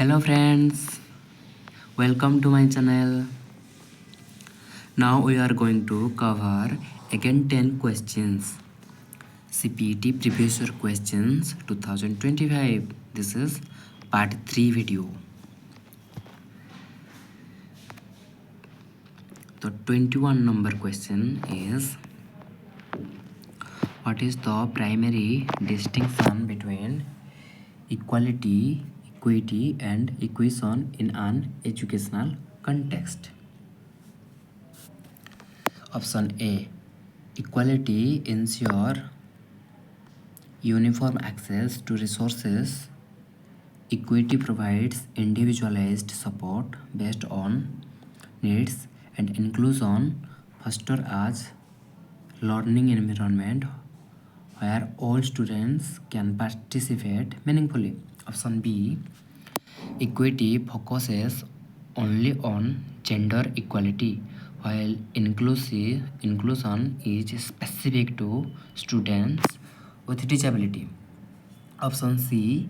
Hello friends, welcome to my channel. Now we are going to cover again 10 questions. CPET previous year questions 2025. This is part 3 video. The 21 number question is, what is the primary distinction between equality, equity and equation in an educational context? Option A. Equality ensure uniform access to resources. Equity provides individualized support based on needs, and inclusion foster as learning environment where all students can participate meaningfully. Option B. Equity focuses only on gender equality, while inclusion is specific to students with disability. Option C.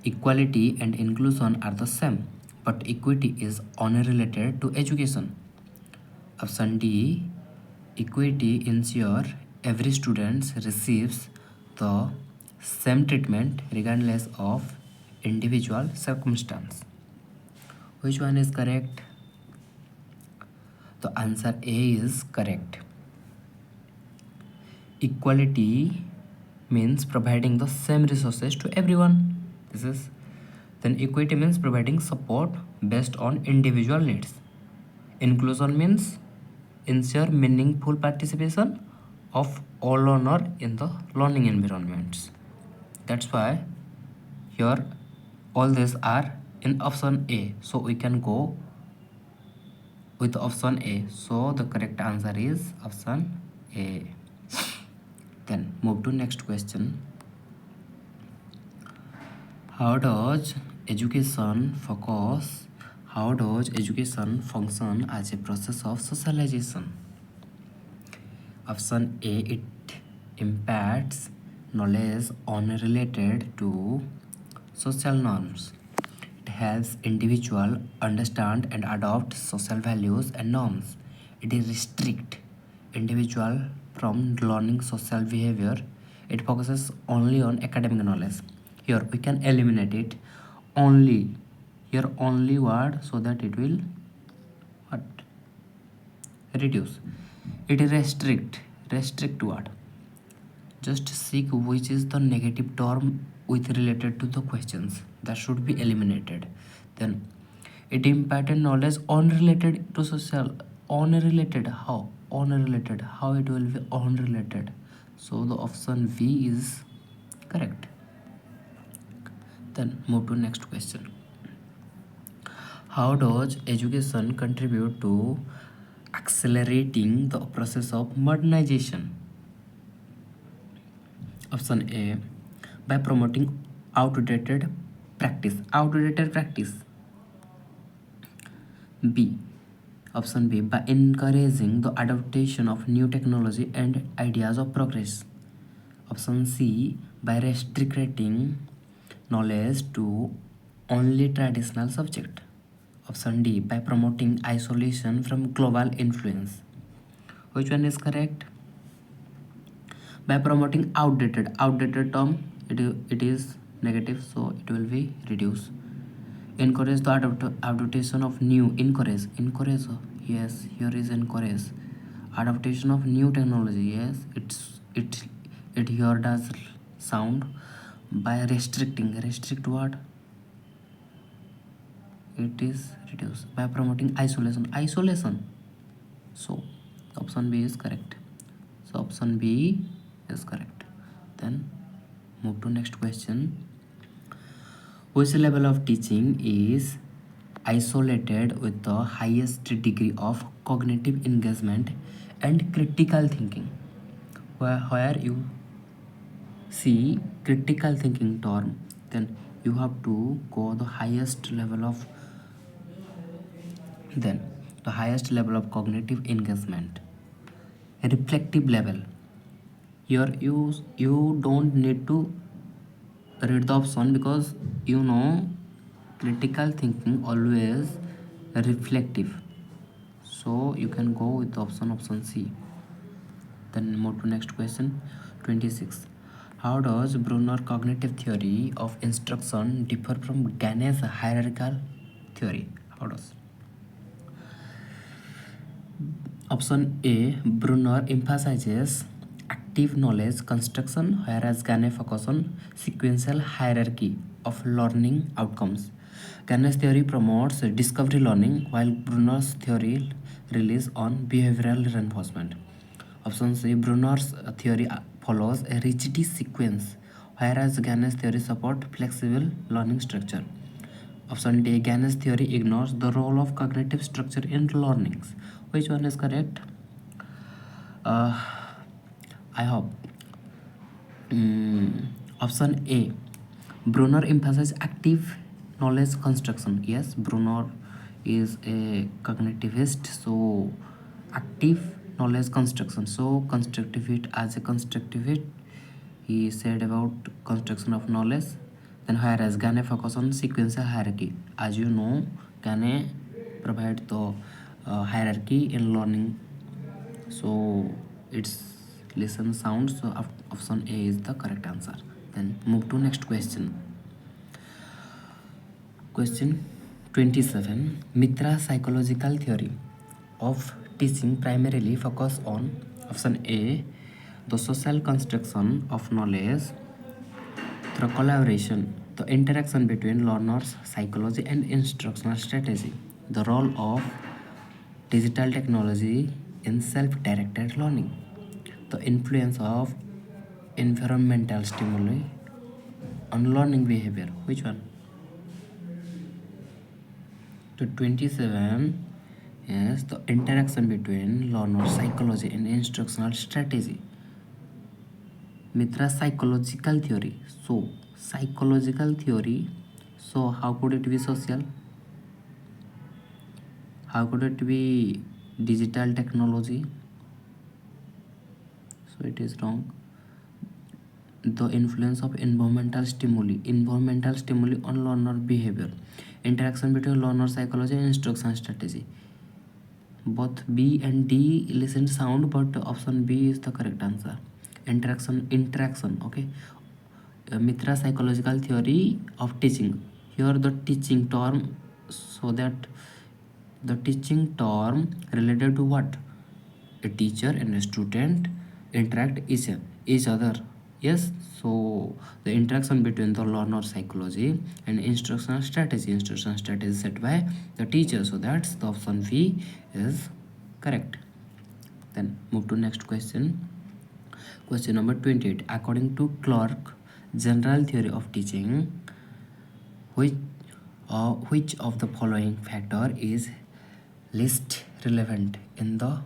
Equality and inclusion are the same, but equity is unrelated to education. Option D. Equity ensures every student receives the same treatment regardless of individual circumstance. Which one is correct? The answer A is correct. Equality means providing the same resources to everyone. Then equity means providing support based on individual needs. Inclusion means ensure meaningful participation of all learner in the learning environments. That's why here all these are in option A, so we can go with option A. So the correct answer is option A. Then move to next question. How does education function as a process of socialization? Option A. It imparts knowledge unrelated to social norms. It helps individuals understand and adopt social values and norms. It restricts individual from learning social behavior. It focuses only on academic knowledge. Here we can eliminate it. Only. Here only word, so that it will what? Reduce. It restrict what? Just seek which is the negative term with related to the questions. That should be eliminated. Then it imparted knowledge unrelated to social. Unrelated how? Unrelated how it will be unrelated? So the option V is correct. Then move to next question. How does education contribute to accelerating the process of modernization? Option A. By promoting outdated practice. B. Option B. By encouraging the adaptation of new technology and ideas of progress. Option C. By restricting knowledge to only traditional subject. Option D. By promoting isolation from global influence. Which one is correct? By promoting outdated term, it is negative, so it will be reduced. Encourage the adaptation of new. Encourage, yes, here is encourage. Adaptation of new technology, yes, it here does sound. By restrict what? It is reduced. By promoting isolation, so option B is correct. So option B is correct. Then move to next question. Which level of teaching is isolated with the highest degree of cognitive engagement and critical thinking? Where you see critical thinking term, then you have to go the highest level of cognitive engagement. Reflective level. Here you don't need to read the option, because you know critical thinking always reflective. So you can go with the option C. Then move to next question. 26. How does Brunner cognitive theory of instruction differ from Ganne's hierarchical theory? How does? Option A, Brunner emphasizes active knowledge construction, whereas Ganne focuses on sequential hierarchy of learning outcomes. Ganne's theory promotes discovery learning, while Brunner's theory relies on behavioral reinforcement. Option C, Brunner's theory follows a rigid sequence, whereas Ganne's theory supports flexible learning structure. Option D, Ganne's theory ignores the role of cognitive structure in learnings. Which one is correct? I hope. Option A, Brunner emphasizes active knowledge construction. Yes, Brunner is a cognitivist, so active knowledge construction. So constructivist, as a constructivist, he said about construction of knowledge. Then whereas Ganne focus on sequential hierarchy. As you know, Ganne provide the hierarchy in learning. So it's listen sound. So option A is the correct answer. Then move to next question. Question 27. Mitra psychological theory of teaching primarily focus on option A, the social construction of knowledge through collaboration, the interaction between learners, psychology, and instructional strategy, the role of digital technology in self-directed learning, the influence of environmental stimuli on learning behavior. Which one? To 27 is the interaction between learner psychology and instructional strategy. Mitra psychological theory. So psychological theory. So how could it be social? How could it be digital technology? So it is wrong. The influence of environmental stimuli on learner behavior, interaction between learner psychology and instruction strategy. Both B and D listen sound, but option B is the correct answer. Interaction. Okay. Mitra psychological theory of teaching. Here the teaching term, so that the teaching term related to what? A teacher and a student interact each other. Yes, so the interaction between the learner psychology and instructional strategy set by the teacher. So that's the option V is correct. Then move to next question. Question number 28. According to Clark general theory of teaching, which of the following factor is least relevant in the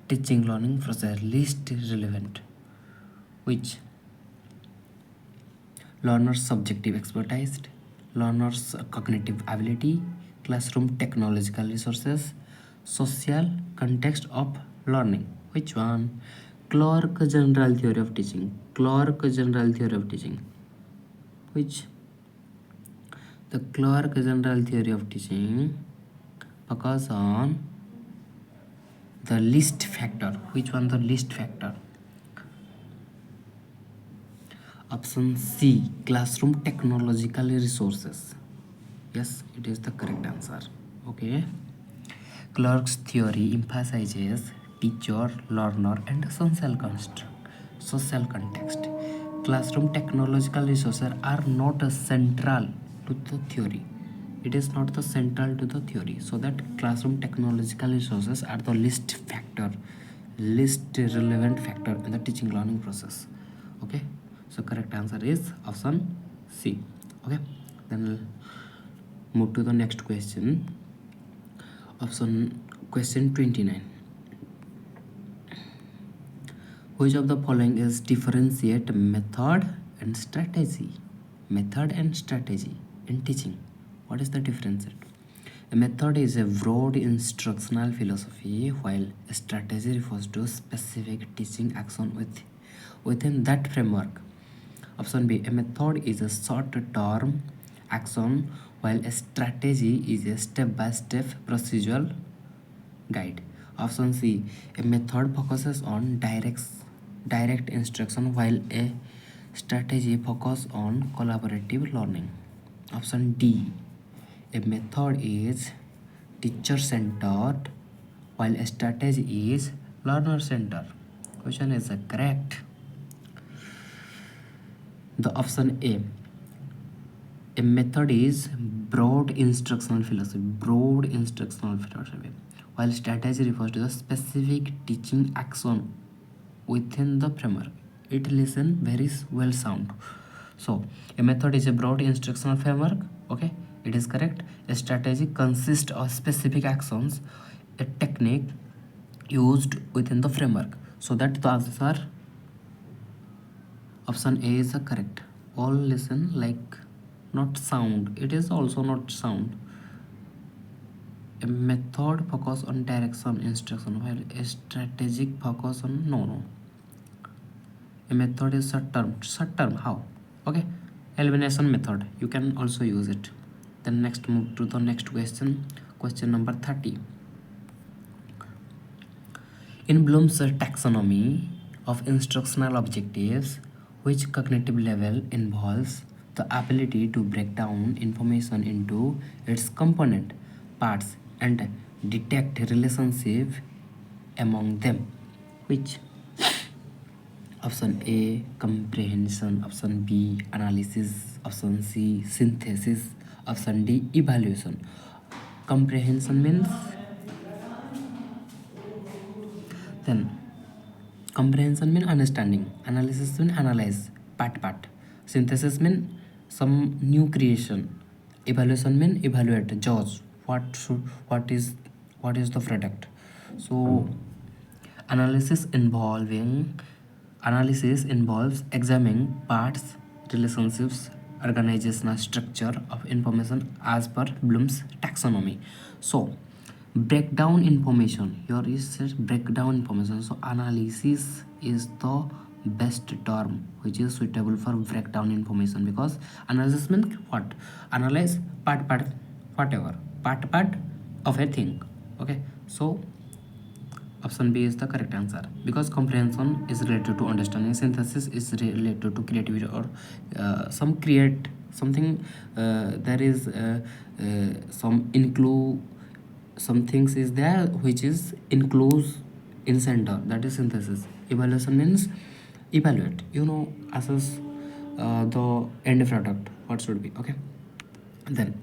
teaching learning process? Least relevant. Which? Learner's subjective expertise, learner's cognitive ability, classroom technological resources, social context of learning. Which one? Clark general theory of teaching. Clark general theory of teaching. Which? The Clark general theory of teaching focus on the least factor. Which one? The least factor. Option C, classroom technological resources. Yes, it is the correct answer. Okay. Clark's theory emphasizes teacher, learner, and social context. Classroom technological resources are not central to the theory. It is not the central to the theory. So that classroom technological resources are the least relevant factor in the teaching learning process. Okay. So correct answer is option C. Okay. Then move to the next question. Question 29. Which of the following is differentiate method and strategy? Method and strategy in teaching. What is the difference? A method is a broad instructional philosophy, while a strategy refers to specific teaching action within that framework. Option B, a method is a short-term action, while a strategy is a step-by-step procedural guide. Option C, a method focuses on direct instruction while a strategy focuses on collaborative learning. Option D, a method is teacher centered while a strategy is learner centered. Question is correct. The option A method is broad instructional philosophy, while strategy refers to the specific teaching action within the framework. It listen very well sound. So a method is a broad instructional framework. Okay, it is correct. A strategy consists of specific actions, a technique used within the framework. So that the answer option A is the correct. All listen like not sound. It is also not sound. A method focus on direction instruction while a strategic focus on no. A method is short term how? Okay, elimination method, you can also use it. Then next move to the next question number 30. In Bloom's taxonomy of instructional objectives, which cognitive level involves the ability to break down information into its component parts and detect relationship among them? Which? Option A, comprehension. Option B, analysis. Option C, synthesis. Option D, evaluation. Comprehension means, then comprehension mean understanding, analysis mean analyze part. Synthesis mean some new creation, evaluation mean evaluate, judge what is the product. So analysis involves examining parts, relationships, organizational structure of information as per Bloom's taxonomy. So breakdown information, here is says breakdown information. So analysis is the best term which is suitable for breakdown information, because analysis means what? Analyze part whatever part of a thing. Okay, so option B is the correct answer, because comprehension is related to understanding, synthesis is related to creativity or something. There is some include some things is there which is includes in center, that is synthesis. Evaluation means evaluate, assess the end product what should be. Okay, then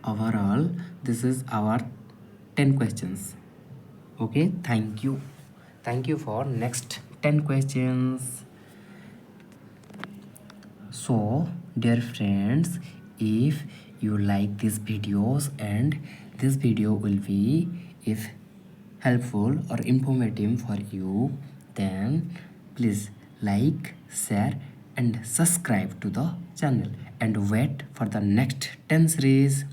overall this is our 10 questions. Okay, thank you for next 10 questions. So dear friends, if you like these videos and this video will be if helpful or informative for you, then please like, share and subscribe to the channel and wait for the next 10 series.